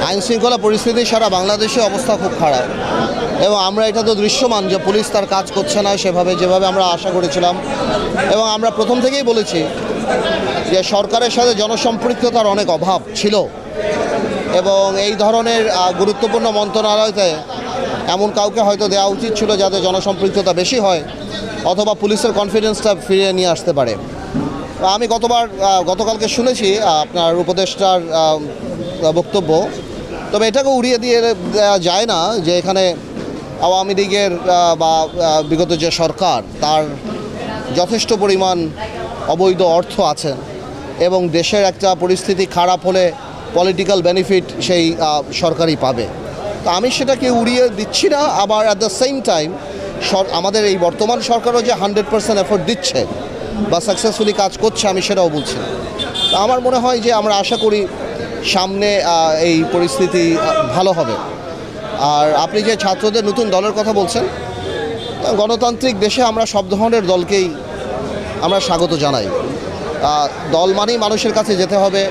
আইনশৃঙ্খলা পরিস্থিতি সারা বাংলাদেশে অবস্থা খুব খারাপ এবং আমরা এটা তো দৃশ্যমান যে পুলিশ তার কাজ করছে না সেভাবে যেভাবে আমরা আশা করেছিলাম। এবং আমরা প্রথম থেকেই বলেছি যে সরকারের সাথে জনসম্পৃক্ততার অনেক অভাব ছিল এবং এই ধরনের গুরুত্বপূর্ণ মন্ত্রণালয়তে এমন কাউকে হয়তো দেওয়া উচিত ছিল যাতে জনসম্পৃক্ততা বেশি হয় অথবা পুলিশের কনফিডেন্সটা ফিরিয়ে নিয়ে আসতে পারে। আমি গতকালকে শুনেছি আপনার উপদেষ্টার বক্তব্য, তবে এটাকে উড়িয়ে দিয়ে দেওয়া যায় না যে এখানে আওয়ামী লীগের বা বিগত যে সরকার তার যথেষ্ট পরিমাণ অবৈধ অর্থ আছে এবং দেশের একটা পরিস্থিতি খারাপ হলে পলিটিক্যাল বেনিফিট সেই সরকারই পাবে। তো আমি সেটাকে উড়িয়ে দিচ্ছি না, আবার অ্যাট দ্য সেম টাইম আমাদের এই বর্তমান সরকারও যে 100% এফোর্ট দিচ্ছে বা সাকসেসফুলি কাজ করছে আমি সেটাও বলছি। তো আমার মনে হয় যে আমরা আশা করি সামনে এই পরিস্থিতি ভালো হবে। আর আপনি যে ছাত্রদের নতুন দলের কথা বলছেন, গণতান্ত্রিক দেশে আমরা সব ধরনের দলকেই আমরা স্বাগত জানাই। দল মানেই মানুষের কাছে যেতে হবে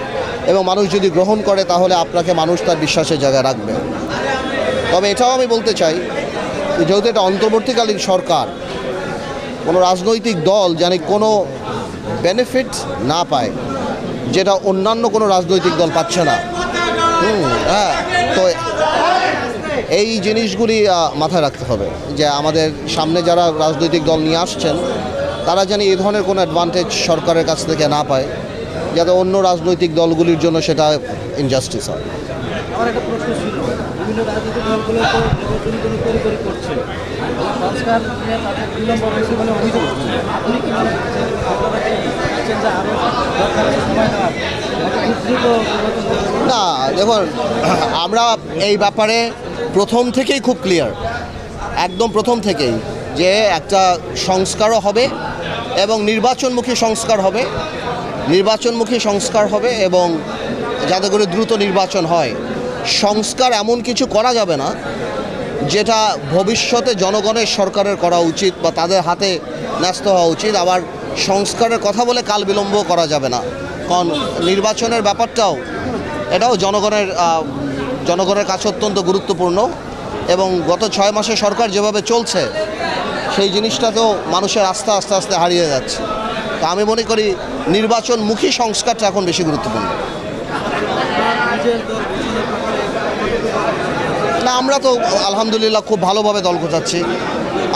এবং মানুষ যদি গ্রহণ করে তাহলে আপনাকে মানুষ তার বিশ্বাসের জায়গায় রাখবে। তবে এটাও আমি বলতে চাই যেহেতু এটা অন্তর্বর্তীকালীন সরকার, কোনো রাজনৈতিক দল যেন কোনো বেনিফিট না পায় যেটা অন্যান্য কোনো রাজনৈতিক দল পাচ্ছে না। তো এই জিনিসগুলি মাথায় রাখতে হবে যে আমাদের সামনে যারা রাজনৈতিক দল নিয়ে আসছেন তারা যেন এই ধরনের কোনো অ্যাডভান্টেজ সরকারের কাছ থেকে না পায় যাতে অন্য রাজনৈতিক দলগুলির জন্য সেটা ইনজাস্টিস হয়। আমার একটা প্রশ্ন ছিল, বিভিন্ন রাজনৈতিক দলগুলো তো নির্বাচনী তৈরি করছে, সংস্কার নিয়ে তাদের বিলম্ব হয়েছে বলে অভিযোগ হচ্ছে। আপনি কি মনে করছেন যে আরও সময় না? দেখুন, আমরা এই ব্যাপারে প্রথম থেকেই খুব ক্লিয়ার, একদম প্রথম থেকেই, যে একটা সংস্কারও হবে এবং নির্বাচনমুখী সংস্কার হবে এবং যাতে করে দ্রুত নির্বাচন হয়। সংস্কার এমন কিছু করা যাবে না যেটা ভবিষ্যতে জনগণের সরকারের করা উচিত বা তাদের হাতে ন্যস্ত হওয়া উচিত। আবার সংস্কারের কথা বলে কাল বিলম্ব করা যাবে না, কারণ নির্বাচনের ব্যাপারটাও এটাও জনগণের কাছে অত্যন্ত গুরুত্বপূর্ণ এবং গত 6 মাসে সরকার যেভাবে চলছে সেই জিনিসটাতেও মানুষের আস্থা আস্তে আস্তে হারিয়ে যাচ্ছে। তা আমি মনে করি নির্বাচনমুখী সংস্কারটা এখন বেশি গুরুত্বপূর্ণ। না, আমরা তো আলহামদুলিল্লাহ খুব ভালোভাবে দল গোছাচ্ছি।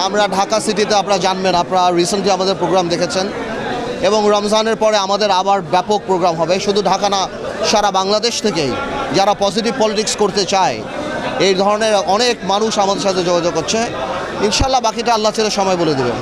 আমরা ঢাকা সিটিতে, আপনারা জানবেন, আপনারা রিসেন্টলি আমাদের প্রোগ্রাম দেখেছেন এবং রমজানের পরে আমাদের আবার ব্যাপক প্রোগ্রাম হবে, শুধু ঢাকা না, সারা বাংলাদেশ থেকেই যারা পজিটিভ পলিটিক্স করতে চায় এই ধরনের অনেক মানুষ আমাদের সাথে যোগাযোগ করছে। ইনশাল্লাহ বাকিটা আল্লাহ ছেড়ে সময় বলে দেবে।